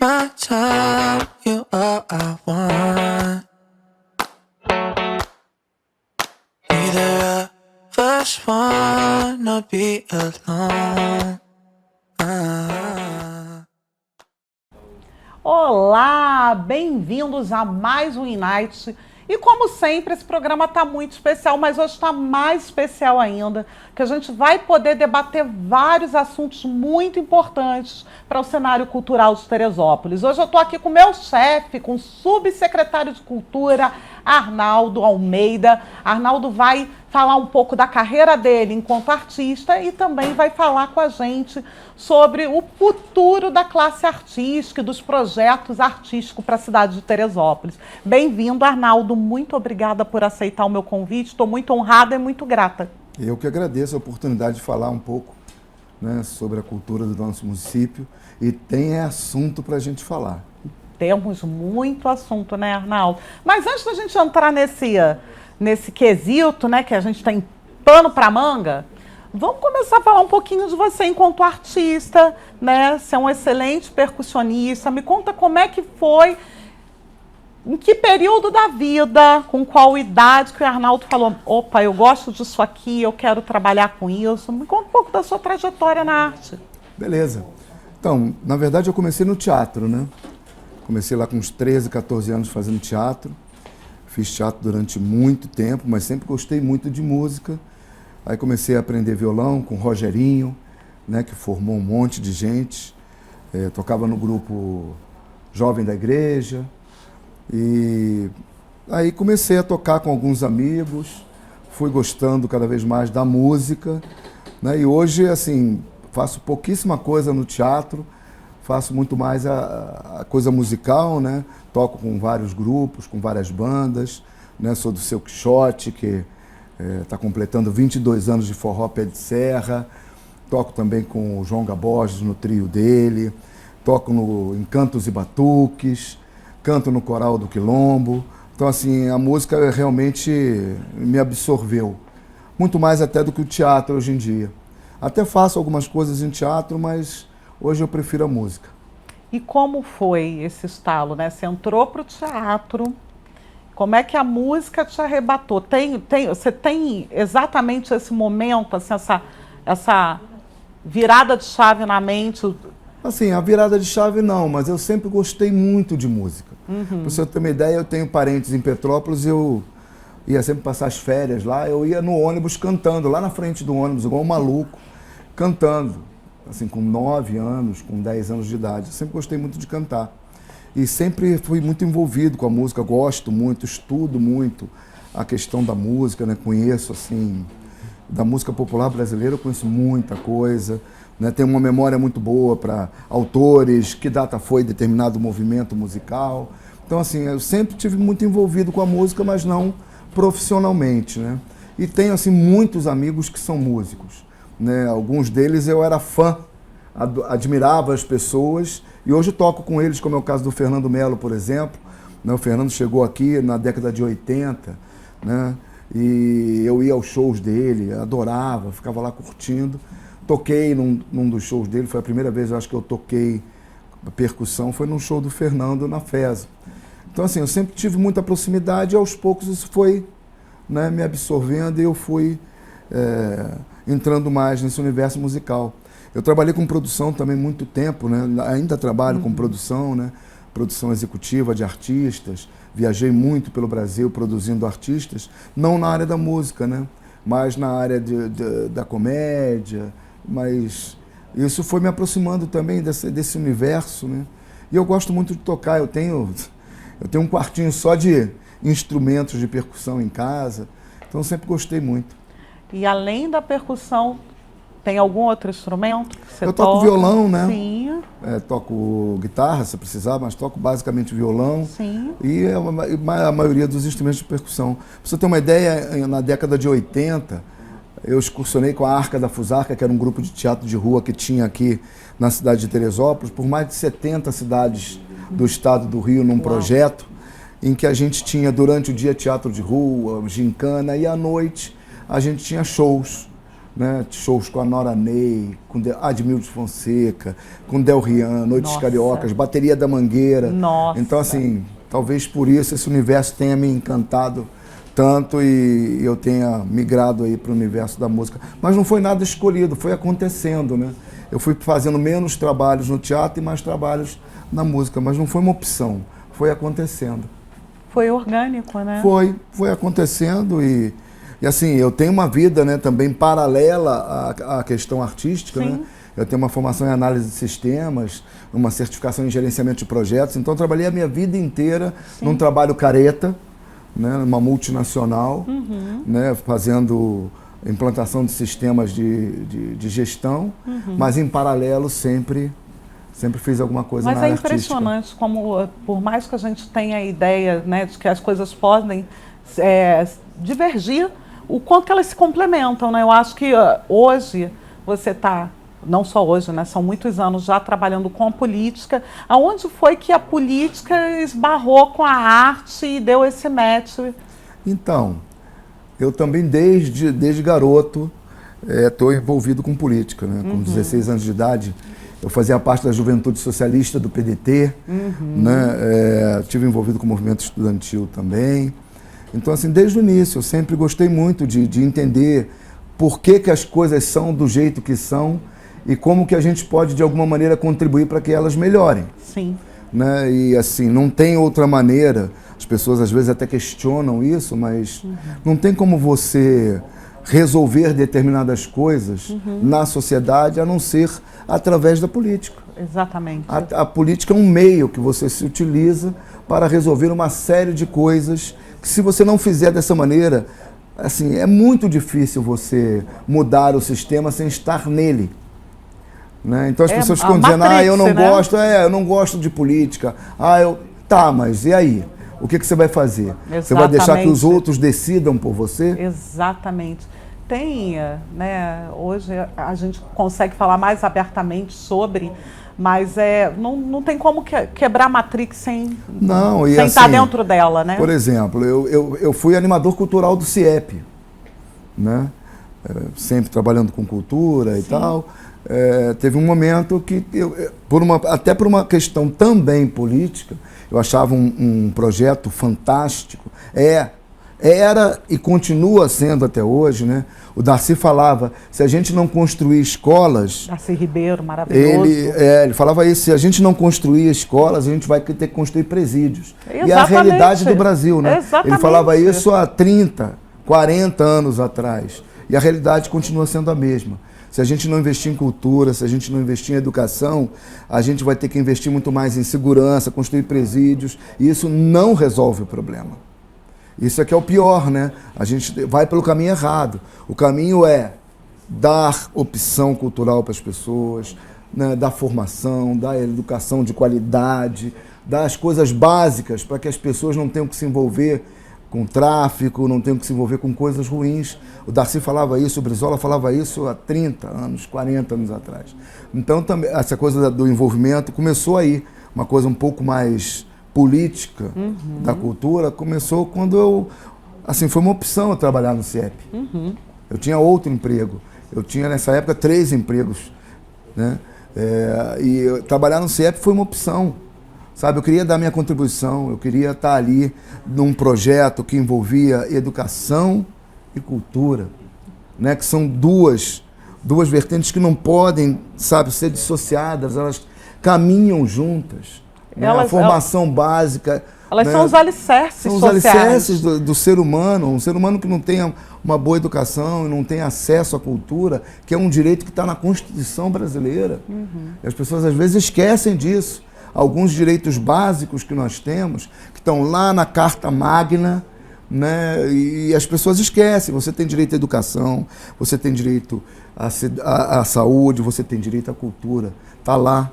my time, you all I want. Neither of us wanna be alone. Olá, bem-vindos a mais um Innight. E como sempre, esse programa está muito especial, mas hoje está mais especial ainda, que a gente vai poder debater vários assuntos muito importantes para o cenário cultural de Teresópolis. Hoje eu estou aqui com o meu chefe, com o subsecretário de Cultura, Arnaldo Almeida. Arnaldo vai falar um pouco da carreira dele enquanto artista e também vai falar com a gente sobre o futuro da classe artística e dos projetos artísticos para a cidade de Teresópolis. Bem-vindo, Arnaldo. Muito obrigada por aceitar o meu convite. Estou muito honrada e muito grata. Eu que agradeço a oportunidade de falar um pouco, né, sobre a cultura do nosso município, e tem assunto para a gente falar. Temos muito assunto, né, Arnaldo? Mas antes da gente entrar nesse quesito, né, que a gente tem pano para manga, vamos começar a falar um pouquinho de você enquanto artista, né? Você é um excelente percussionista. Me conta como é que foi, em que período da vida, com qual idade que o Arnaldo falou, opa, eu gosto disso aqui, eu quero trabalhar com isso. Me conta um pouco da sua trajetória na arte. Beleza. Então, na verdade eu comecei no teatro, né? Comecei lá com uns 13, 14 anos fazendo teatro. Fiz teatro durante muito tempo, mas sempre gostei muito de música. Aí comecei a aprender violão com o Rogerinho, né, que formou um monte de gente. Tocava no grupo Jovem da Igreja. E aí comecei a tocar com alguns amigos. Fui gostando cada vez mais da música, né? E hoje, assim, faço pouquíssima coisa no teatro. Faço muito mais a coisa musical, né? Toco com vários grupos, com várias bandas, né? Sou do Seu Quixote, que está completando 22 anos de forró pé de serra. Toco também com o João Gaborges no trio dele. Toco em Cantos e Batuques. Canto no Coral do Quilombo. Então, assim, a música realmente me absorveu. Muito mais até do que o teatro hoje em dia. Até faço algumas coisas em teatro, mas hoje eu prefiro a música. E como foi esse estalo, né? Você entrou para o teatro, como é que a música te arrebatou? Você tem exatamente esse momento, assim, essa virada de chave na mente? Assim, a virada de chave não, mas eu sempre gostei muito de música. Para você ter uma ideia, eu tenho parentes em Petrópolis, eu ia sempre passar as férias lá, eu ia no ônibus cantando, lá na frente do ônibus, igual um maluco, cantando. Assim, com 9 anos, com 10 anos de idade. Eu sempre gostei muito de cantar. E sempre fui muito envolvido com a música, gosto muito, estudo muito a questão da música, né? Conheço, assim, da música popular brasileira, eu conheço muita coisa, né? Tenho uma memória muito boa para autores, que data foi determinado movimento musical. Então, assim, eu sempre tive muito envolvido com a música, mas não profissionalmente, né? E tenho, assim, muitos amigos que são músicos. Né, alguns deles eu era fã, admirava as pessoas e hoje toco com eles, como é o caso do Fernando Melo, por exemplo. Né, o Fernando chegou aqui na década de 80, né, e eu ia aos shows dele, adorava, ficava lá curtindo. Toquei num dos shows dele, foi a primeira vez, eu acho que eu toquei percussão, foi num show do Fernando na FESA. Então, assim, eu sempre tive muita proximidade e aos poucos isso foi, né, me absorvendo e eu fui entrando mais nesse universo musical. Eu trabalhei com produção também muito tempo, né? Ainda trabalho com produção, né? Produção executiva de artistas. Viajei muito pelo Brasil produzindo artistas, não na área da música, né? Mas na área da comédia. Mas isso foi me aproximando também desse universo, né? E eu gosto muito de tocar. Eu tenho um quartinho só de instrumentos de percussão em casa, então eu sempre gostei muito. E além da percussão, tem algum outro instrumento que você Eu toco violão, né? Sim. Toco guitarra, se precisar, mas toco basicamente violão. Sim. E a maioria dos instrumentos de percussão. Pra você ter uma ideia, na década de 80, eu excursionei com a Arca da Fusarca, que era um grupo de teatro de rua que tinha aqui na cidade de Teresópolis, por mais de 70 cidades do estado do Rio, num projeto em que a gente tinha durante o dia teatro de rua, gincana, e à noite a gente tinha shows, né? Shows com a Nora Ney, com Admilson Fonseca, com Del Rian, Noites Nossa. Cariocas, Bateria da Mangueira. Nossa. Então, assim, talvez por isso esse universo tenha me encantado tanto e eu tenha migrado aí para o universo da música. Mas não foi nada escolhido, foi acontecendo, né? Eu fui fazendo menos trabalhos no teatro e mais trabalhos na música, mas não foi uma opção, foi acontecendo. Foi orgânico, né? Foi acontecendo e assim, eu tenho uma vida, né, também paralela à questão artística, Sim. né? Eu tenho uma formação em análise de sistemas, uma certificação em gerenciamento de projetos, então eu trabalhei a minha vida inteira num trabalho careta, né, numa multinacional, né, fazendo implantação de sistemas de gestão, mas em paralelo sempre fiz alguma coisa Mas na área é artística. impressionante como, por mais que a gente tenha a ideia, né, de que as coisas podem divergir, o quanto que elas se complementam, né? Eu acho que hoje você está, não só hoje, né, são muitos anos já trabalhando com a política. Aonde foi que a política esbarrou com a arte e deu esse match? Então, eu também desde garoto estou envolvido com política, né? Com 16 anos de idade, eu fazia parte da Juventude Socialista do PDT, né? Estive envolvido com o movimento estudantil também. Então, assim, desde o início, eu sempre gostei muito de entender por que as coisas são do jeito que são e como que a gente pode, de alguma maneira, contribuir para que elas melhorem. Sim. Né? E, assim, não tem outra maneira, as pessoas às vezes até questionam isso, mas não tem como você resolver determinadas coisas na sociedade a não ser através da política. Exatamente. A política é um meio que você se utiliza para resolver uma série de coisas que, se você não fizer dessa maneira, assim, é muito difícil você mudar o sistema sem estar nele. Né? Então as pessoas ficam dizendo, eu não gosto, eu não gosto de política. Tá, mas e aí? O que você vai fazer? Exatamente. Você vai deixar que os outros decidam por você? Exatamente. Tem, né, hoje a gente consegue falar mais abertamente sobre, mas não tem como quebrar a Matrix sem estar dentro dela, né? Por exemplo, eu fui animador cultural do CIEP, né? Sempre trabalhando com cultura e tal. Teve um momento que, até por uma questão também política, eu achava um projeto fantástico. Era e continua sendo até hoje, né? O Darcy falava, se a gente não construir escolas... Darcy Ribeiro, maravilhoso. Ele falava isso, se a gente não construir escolas, a gente vai ter que construir presídios. Exatamente. E é a realidade do Brasil, né? Exatamente. Ele falava isso há 30, 40 anos atrás. E a realidade continua sendo a mesma. Se a gente não investir em cultura, se a gente não investir em educação, a gente vai ter que investir muito mais em segurança, construir presídios, e isso não resolve o problema. Isso é que é o pior, né? A gente vai pelo caminho errado. O caminho é dar opção cultural para as pessoas, né? Dar formação, dar educação de qualidade, dar as coisas básicas para que as pessoas não tenham que se envolver com tráfico, não tenham que se envolver com coisas ruins. O Darcy falava isso, o Brizola falava isso há 30 anos, 40 anos atrás. Então, também, essa coisa do envolvimento começou aí, uma coisa um pouco mais política da cultura, começou quando foi uma opção eu trabalhar no CIEP. Eu tinha outro emprego. Eu tinha, nessa época, 3 empregos. Né? E trabalhar no CIEP foi uma opção. Sabe, eu queria dar minha contribuição, eu queria estar ali num projeto que envolvia educação e cultura, né? Que são duas vertentes que não podem, sabe, ser dissociadas, elas caminham juntas. Né? A formação básica... Elas, né, são os alicerces sociais. São os alicerces do ser humano, um ser humano que não tenha uma boa educação e não tem acesso à cultura, que é um direito que está na Constituição brasileira. E as pessoas às vezes esquecem disso. Alguns direitos básicos que nós temos, que estão lá na Carta Magna, né? E as pessoas esquecem. Você tem direito à educação, você tem direito à saúde, você tem direito à cultura. Está lá.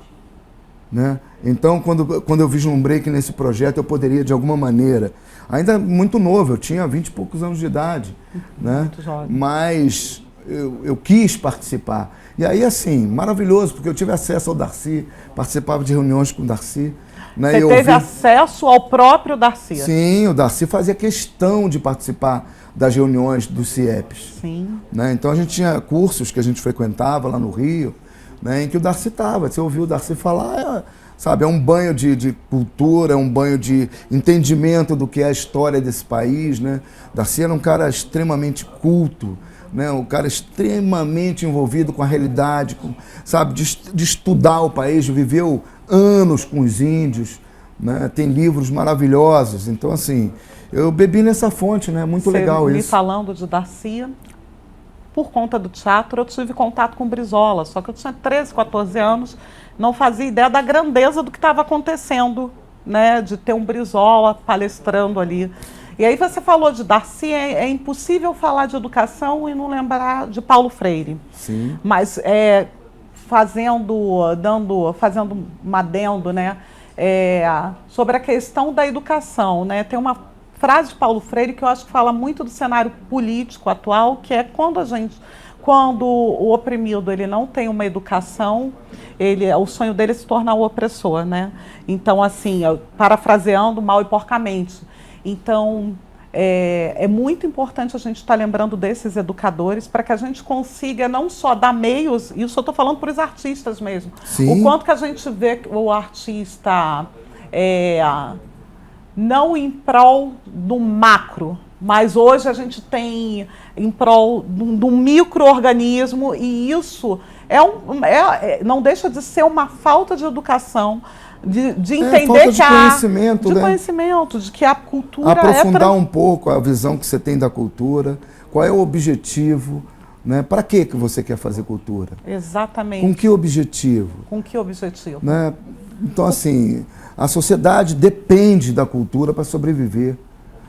Né? Então, quando eu vislumbrei que nesse projeto eu poderia, de alguma maneira, ainda muito novo, eu tinha 20 e poucos anos de idade, né? Muito jovem. Mas eu quis participar. E aí, assim, maravilhoso, porque eu tive acesso ao Darcy, participava de reuniões com o Darcy. Né, Você teve acesso ao próprio Darcy? Sim, o Darcy fazia questão de participar das reuniões dos CIEPs. Sim. Né? Então a gente tinha cursos que a gente frequentava lá no Rio, né, em que o Darcy estava. Você ouviu o Darcy falar, sabe, é um banho de cultura, é um banho de entendimento do que é a história desse país. Né? Darcy era um cara extremamente culto, né, um cara extremamente envolvido com a realidade, sabe, de estudar o país, viveu anos com os índios, né, tem livros maravilhosos. Então, assim, eu bebi nessa fonte, né, muito legal isso. Falando de Darcy, por conta do teatro, eu tive contato com Brizola, só que eu tinha 13, 14 anos, não fazia ideia da grandeza do que estava acontecendo, né, de ter um Brizola palestrando ali. E aí você falou de Darcy, é impossível falar de educação e não lembrar de Paulo Freire. Sim. Mas fazendo um adendo, né, sobre a questão da educação, né, tem uma frase de Paulo Freire que eu acho que fala muito do cenário político atual, que é quando o oprimido ele não tem uma educação, o sonho dele é se tornar o opressor, né? Então, assim, parafraseando mal e porcamente. Então, é muito importante a gente estar lembrando desses educadores para que a gente consiga não só dar meios, isso eu estou falando para os artistas mesmo, Sim. o quanto que a gente vê o artista não em prol do macro, mas hoje a gente tem em prol de um micro-organismo, e isso não deixa de ser uma falta de educação, de entender falta de que conhecimento, né? conhecimento, de que a cultura aprofundar um pouco a visão que você tem da cultura, qual é o objetivo, né? Para que você quer fazer cultura? Exatamente. Com que objetivo? Com que objetivo? Né? Então, assim, a sociedade depende da cultura para sobreviver.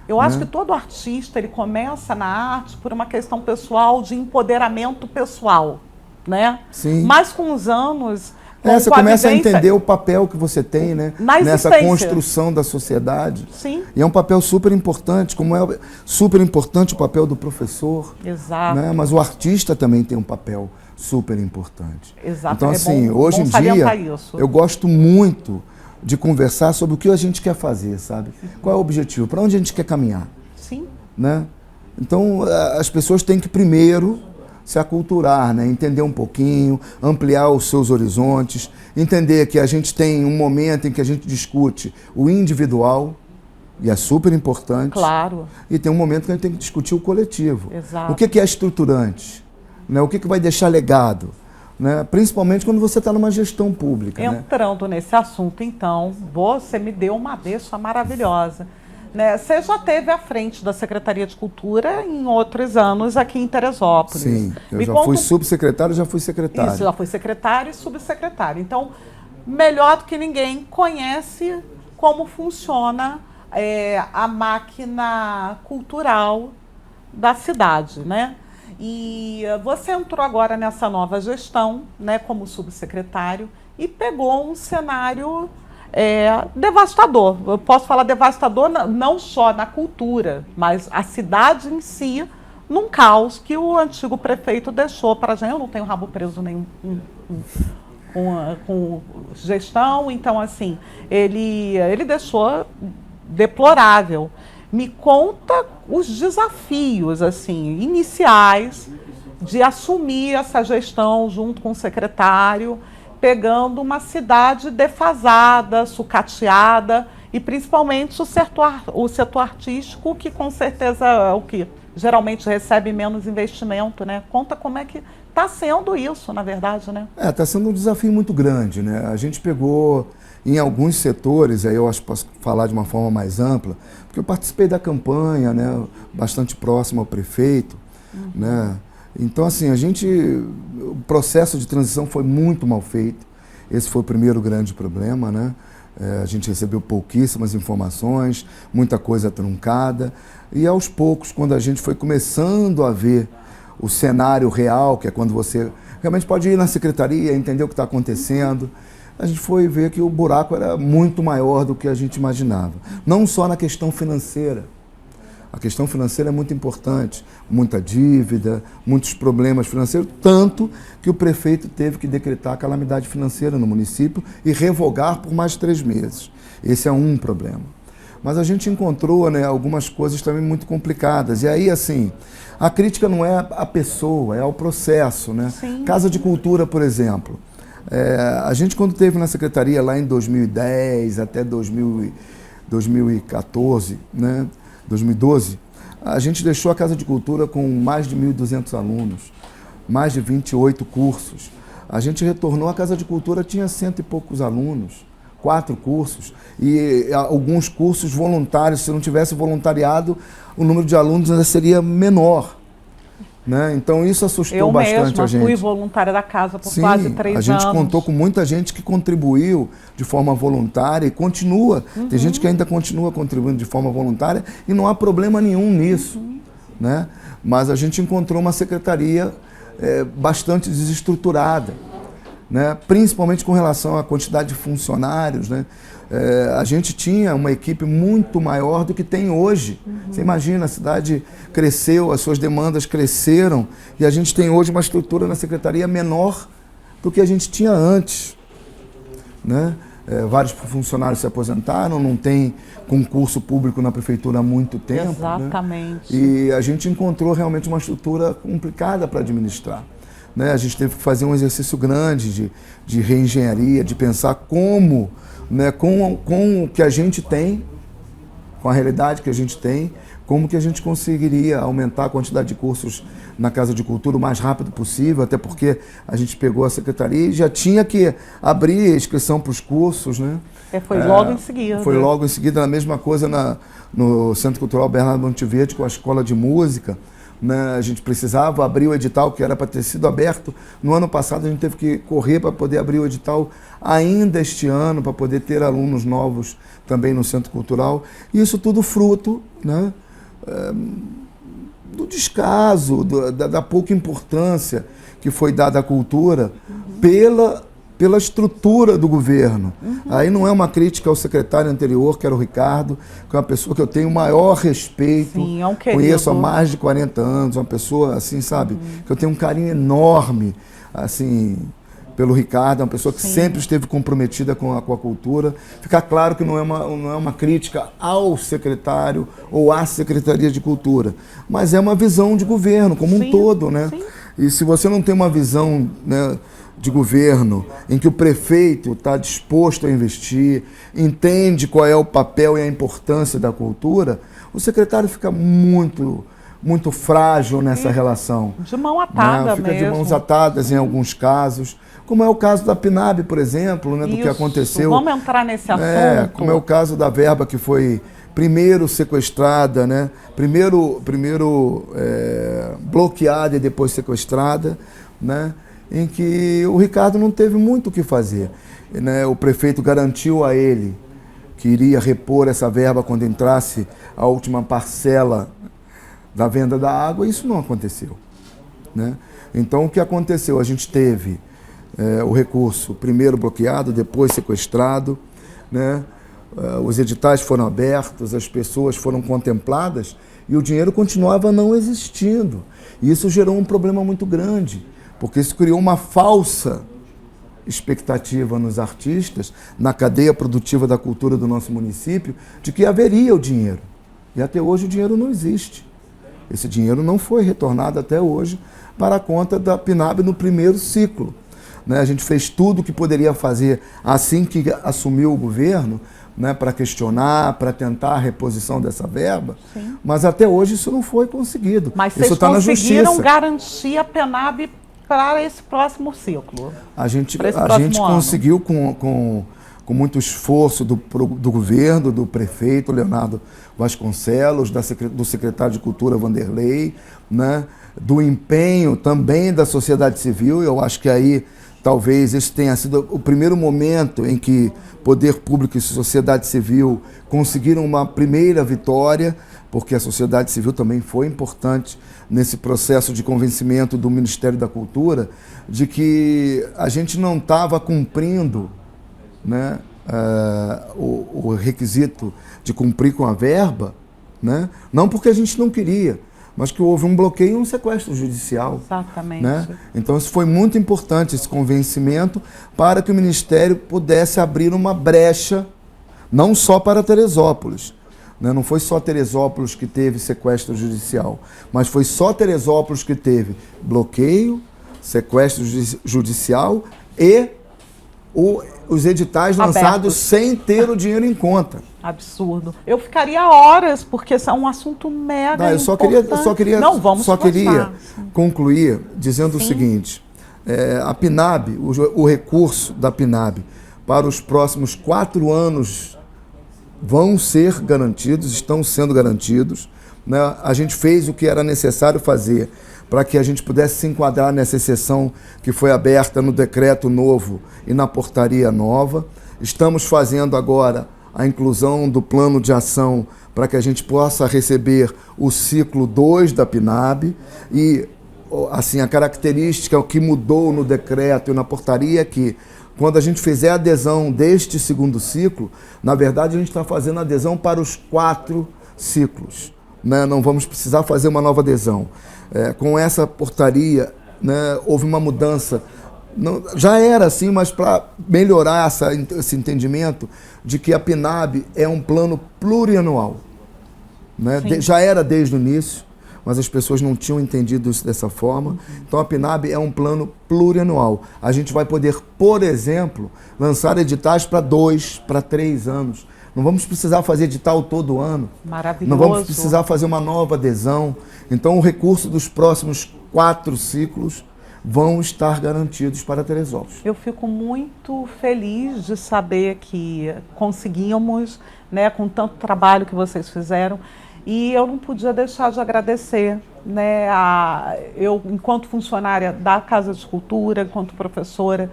Eu acho que todo artista ele começa na arte por uma questão pessoal, de empoderamento pessoal, né? Sim. Mas com os anos... Você começa a entender o papel que você tem, né, nessa construção da sociedade. Sim. E é um papel super importante, como é super importante o papel do professor. Exato. Né, mas o artista também tem um papel super importante. Exato. Então, assim, hoje em dia, eu gosto muito de conversar sobre o que a gente quer fazer, sabe? Qual é o objetivo? Para onde a gente quer caminhar? Sim. Né? Então, as pessoas têm que primeiro se aculturar, né? Entender um pouquinho, ampliar os seus horizontes, entender que a gente tem um momento em que a gente discute o individual, e é super importante. Claro. E tem um momento que a gente tem que discutir o coletivo. Exato. O que é estruturante? Né? O que vai deixar legado? Né? Principalmente quando você está numa gestão pública. Entrando nesse assunto, então, você me deu uma deixa maravilhosa. Né? Você já esteve à frente da Secretaria de Cultura em outros anos aqui em Teresópolis. Sim, eu já fui subsecretário, já fui secretário. Isso, já fui secretário e subsecretário. Então, melhor do que ninguém, conhece como funciona a máquina cultural da cidade, né? E você entrou agora nessa nova gestão, né, como subsecretário, e pegou um cenário... devastador. Eu posso falar devastador não só na cultura, mas a cidade em si, num caos que o antigo prefeito deixou para a gente. Eu não tenho rabo preso nenhum com gestão, então, assim, ele deixou deplorável. Me conta os desafios, assim, iniciais de assumir essa gestão junto com o secretário, pegando uma cidade defasada, sucateada, e principalmente o setor artístico, que com certeza é o que geralmente recebe menos investimento, né? Conta como é que está sendo isso, na verdade, né? Está sendo um desafio muito grande, né? A gente pegou em alguns setores, aí eu acho que posso falar de uma forma mais ampla, porque eu participei da campanha, né? Bastante próximo ao prefeito, né? Então, assim, o processo de transição foi muito mal feito. Esse foi o primeiro grande problema, né? A gente recebeu pouquíssimas informações, muita coisa truncada. E aos poucos, quando a gente foi começando a ver o cenário real, que é quando você realmente pode ir na secretaria, entender o que está acontecendo, a gente foi ver que o buraco era muito maior do que a gente imaginava. Não só na questão financeira. A questão financeira é muito importante, muita dívida, muitos problemas financeiros, tanto que o prefeito teve que decretar a calamidade financeira no município e revogar por mais 3 meses. Esse é um problema. Mas a gente encontrou, né, algumas coisas também muito complicadas. E aí, assim, a crítica não é a pessoa, é ao processo, né? Sim. Casa de Cultura, por exemplo. A gente, quando esteve na secretaria lá em 2010 até 2014, né, 2012, a gente deixou a Casa de Cultura com mais de 1.200 alunos, mais de 28 cursos. A gente retornou, a Casa de Cultura tinha 100 e poucos alunos, 4 cursos, e alguns cursos voluntários. Se não tivesse voluntariado, o número de alunos ainda seria menor. Né? Então isso assustou bastante a gente. Eu mesma fui voluntária da casa por Sim, quase 3 anos. A gente contou com muita gente que contribuiu de forma voluntária e continua. Tem gente que ainda continua contribuindo de forma voluntária e não há problema nenhum nisso. Né? Mas a gente encontrou uma secretaria bastante desestruturada, né? Principalmente com relação à quantidade de funcionários, né? A gente tinha uma equipe muito maior do que tem hoje. Você imagina, a cidade cresceu, as suas demandas cresceram e a gente tem hoje uma estrutura na secretaria menor do que a gente tinha antes. Né? Vários funcionários se aposentaram, não tem concurso público na prefeitura há muito tempo. Exatamente. Né? E a gente encontrou realmente uma estrutura complicada para administrar. Né? A gente teve que fazer um exercício grande de reengenharia, de pensar como, né, com o que a gente tem, com a realidade que a gente tem, como que a gente conseguiria aumentar a quantidade de cursos na Casa de Cultura o mais rápido possível, até porque a gente pegou a secretaria e já tinha que abrir a inscrição para os cursos. Né? Foi logo em seguida. Foi logo em seguida, a mesma coisa no Centro Cultural Bernardo Montevideo, com a Escola de Música. Né? A gente precisava abrir o edital que era para ter sido aberto. No ano passado a gente teve que correr para poder abrir o edital ainda este ano, para poder ter alunos novos também no Centro Cultural. E isso tudo fruto, né, do descaso, da pouca importância que foi dada à cultura pela estrutura do governo. Aí não é uma crítica ao secretário anterior, que era o Ricardo, que é uma pessoa que eu tenho o maior respeito. Sim, é um querido. Conheço há mais de 40 anos, uma pessoa assim, sabe, que eu tenho um carinho enorme, assim, pelo Ricardo, uma pessoa que sempre esteve comprometida com a cultura. Fica claro que não é uma crítica ao secretário ou à Secretaria de Cultura, mas é uma visão de governo como um todo, né? Sim. E se você não tem uma visão, né, de governo em que o prefeito está disposto a investir, entende qual é o papel e a importância da cultura, o secretário fica muito frágil nessa relação. De mão atada, né? Fica mesmo. de mãos atadas em alguns casos, como é o caso da PNAB, por exemplo, né, do que aconteceu. Vamos entrar nesse assunto. Como é o caso da verba que foi primeiro sequestrada, né? primeiro bloqueada e depois sequestrada, né? Em que o Ricardo não teve muito o que fazer. Né? O prefeito garantiu a ele que iria repor essa verba quando entrasse a última parcela da venda da água, e isso não aconteceu. Né? Então, o que aconteceu? A gente teve o recurso primeiro bloqueado, depois sequestrado, né? Os editais foram abertos, as pessoas foram contempladas e o dinheiro continuava não existindo. E isso gerou um problema muito grande, porque isso criou uma falsa expectativa nos artistas, na cadeia produtiva da cultura do nosso município, de que haveria o dinheiro. E até hoje o dinheiro não existe. Esse dinheiro não foi retornado até hoje para a conta da PNAB no primeiro ciclo. Né? A gente fez tudo o que poderia fazer assim que assumiu o governo, né, para questionar, para tentar a reposição dessa verba, mas até hoje isso não foi conseguido. Mas isso vocês tá na conseguiram justiça. Garantir a PNAB para esse próximo ciclo? A gente ano. conseguiu com muito esforço do governo, do prefeito Leonardo Vasconcelos, do secretário de Cultura Vanderlei, né, do empenho também da sociedade civil. Eu acho que aí talvez esse tenha sido o primeiro momento em que poder público e sociedade civil conseguiram uma primeira vitória, porque a sociedade civil também foi importante nesse processo de convencimento do Ministério da Cultura de que a gente não estava cumprindo, né, o requisito de cumprir com a verba, né? Não porque a gente não queria, mas que houve um bloqueio e um sequestro judicial. Exatamente. Né? Então isso foi muito importante, esse convencimento, para que o Ministério pudesse abrir uma brecha, não só para Teresópolis. Né? Não foi só Teresópolis que teve sequestro judicial, mas foi só Teresópolis que teve bloqueio, sequestro judicial e os editais lançados sem ter o dinheiro em conta. Absurdo. Eu ficaria horas, porque é um assunto mega importante. Eu queria concluir dizendo o seguinte, a PNAB, o recurso da PNAB para os próximos 4 anos vão ser garantidos, estão sendo garantidos. Né? A gente fez o que era necessário fazer para que a gente pudesse se enquadrar nessa exceção que foi aberta no decreto novo e na portaria nova. Estamos fazendo agora a inclusão do plano de ação para que a gente possa receber o ciclo 2 da PNAB e assim, a característica, o que mudou no decreto e na portaria é que quando a gente fizer a adesão deste segundo ciclo, na verdade a gente está fazendo adesão para os 4 ciclos. Né? Não vamos precisar fazer uma nova adesão. Com essa portaria, né, houve uma mudança. Não, já era assim, mas para melhorar esse entendimento de que a PNAB é um plano plurianual. Né? Já era desde o início, mas as pessoas não tinham entendido isso dessa forma. Então a PNAB é um plano plurianual. A gente vai poder, por exemplo, lançar editais para 2, para 3 anos. Não vamos precisar fazer edital todo ano. Maravilhoso. Não vamos precisar fazer uma nova adesão. Então o recurso dos próximos 4 ciclos vão estar garantidos para Teresópolis. Eu fico muito feliz de saber que conseguimos, né, com tanto trabalho que vocês fizeram, e eu não podia deixar de agradecer, né, eu, enquanto funcionária da Casa de Cultura, enquanto professora,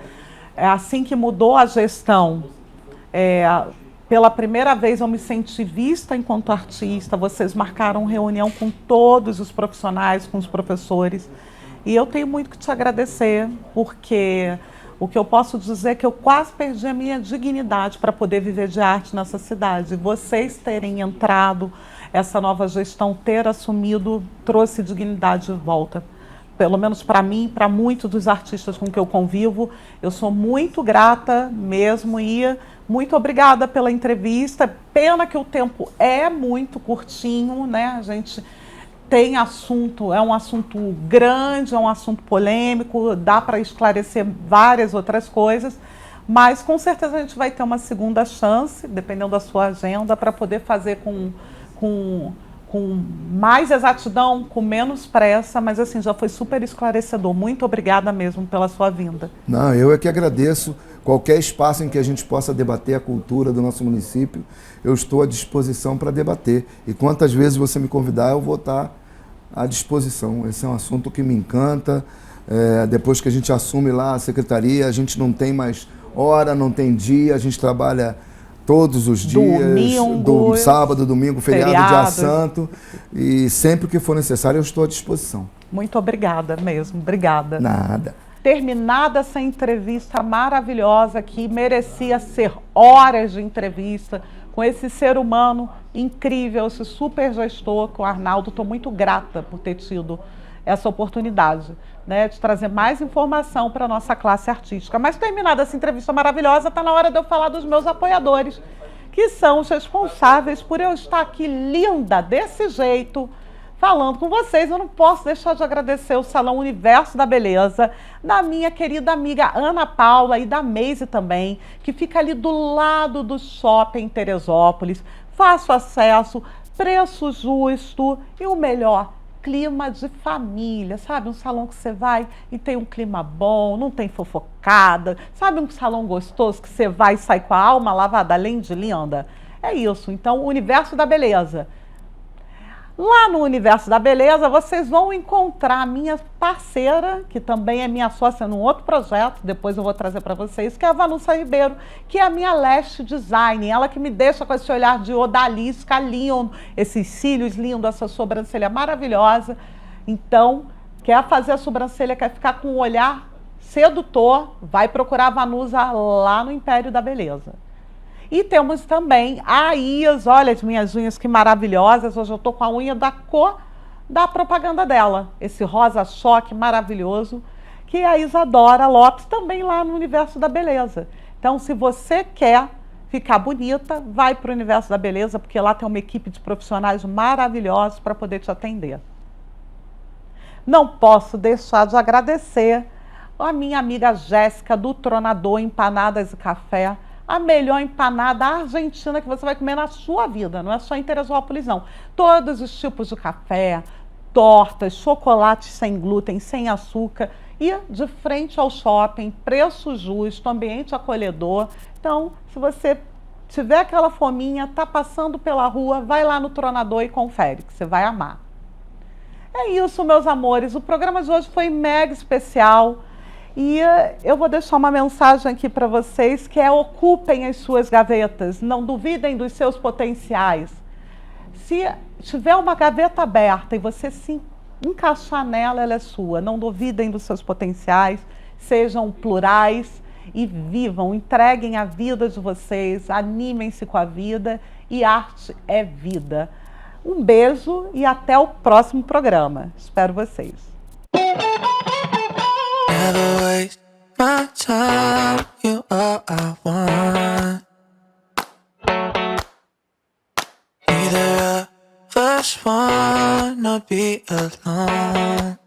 assim que mudou a gestão, pela primeira vez eu me senti vista enquanto artista, vocês marcaram reunião com todos os profissionais, com os professores, e eu tenho muito que te agradecer, porque o que eu posso dizer é que eu quase perdi a minha dignidade para poder viver de arte nessa cidade. Vocês terem entrado, essa nova gestão ter assumido, trouxe dignidade de volta. Pelo menos para mim, para muitos dos artistas com que eu convivo, eu sou muito grata mesmo e muito obrigada pela entrevista. Pena que o tempo é muito curtinho, né? A gente tem assunto, é um assunto grande, é um assunto polêmico, dá para esclarecer várias outras coisas, mas com certeza a gente vai ter uma segunda chance, dependendo da sua agenda, para poder fazer com mais exatidão, com menos pressa, mas assim, já foi super esclarecedor. Muito obrigada mesmo pela sua vinda. Não, eu é que agradeço. Qualquer espaço em que a gente possa debater a cultura do nosso município, eu estou à disposição para debater. E quantas vezes você me convidar, eu vou estar à disposição. Esse é um assunto que me encanta. Depois que a gente assume lá a secretaria, a gente não tem mais hora, não tem dia, a gente trabalha todos os dias, do sábado, domingo, feriado, dia santo, e sempre que for necessário eu estou à disposição. Muito obrigada mesmo, obrigada. Nada. Terminada essa entrevista maravilhosa que merecia ser horas de entrevista com esse ser humano incrível, esse super gestor, com o Arnaldo, estou muito grata por ter tido essa oportunidade, né, de trazer mais informação para a nossa classe artística. Mas terminada essa entrevista maravilhosa, está na hora de eu falar dos meus apoiadores, que são os responsáveis por eu estar aqui linda desse jeito, falando com vocês. Eu não posso deixar de agradecer o Salão Universo da Beleza, da minha querida amiga Ana Paula e da Meise também, que fica ali do lado do shopping Teresópolis. Fácil acesso, preço justo e o melhor, clima de família, sabe? Um salão que você vai e tem um clima bom, não tem fofocada, sabe? Um salão gostoso que você vai e sai com a alma lavada, além de linda. É isso, então, o Universo da Beleza. Lá no Universo da Beleza, vocês vão encontrar a minha parceira, que também é minha sócia num outro projeto, depois eu vou trazer para vocês, que é a Vanusa Ribeiro, que é a minha lash design, ela que me deixa com esse olhar de odalisca lindo, esses cílios lindos, essa sobrancelha maravilhosa. Então, quer fazer a sobrancelha, quer ficar com um olhar sedutor, vai procurar a Vanusa lá no Império da Beleza. E temos também a Is, olha as minhas unhas que maravilhosas, hoje eu estou com a unha da cor da propaganda dela, esse rosa choque maravilhoso, que é a Isadora Lopes, também lá no Universo da Beleza. Então, se você quer ficar bonita, vai para o Universo da Beleza, porque lá tem uma equipe de profissionais maravilhosos para poder te atender. Não posso deixar de agradecer a minha amiga Jéssica do Tronador Empanadas e Café, a melhor empanada argentina que você vai comer na sua vida, não é só em Teresópolis, não. Todos os tipos de café, tortas, chocolates sem glúten, sem açúcar e de frente ao shopping, preço justo, ambiente acolhedor. Então, se você tiver aquela fominha, tá passando pela rua, vai lá no Tronador e confere, que você vai amar. É isso, meus amores. O programa de hoje foi mega especial. E eu vou deixar uma mensagem aqui para vocês, que é: ocupem as suas gavetas, não duvidem dos seus potenciais. Se tiver uma gaveta aberta e você se encaixar nela, ela é sua. Não duvidem dos seus potenciais, sejam plurais e vivam, entreguem a vida de vocês, animem-se com a vida, e arte é vida. Um beijo e até o próximo programa. Espero vocês. Never waste my time, you all I want. Neither of us wanna be alone.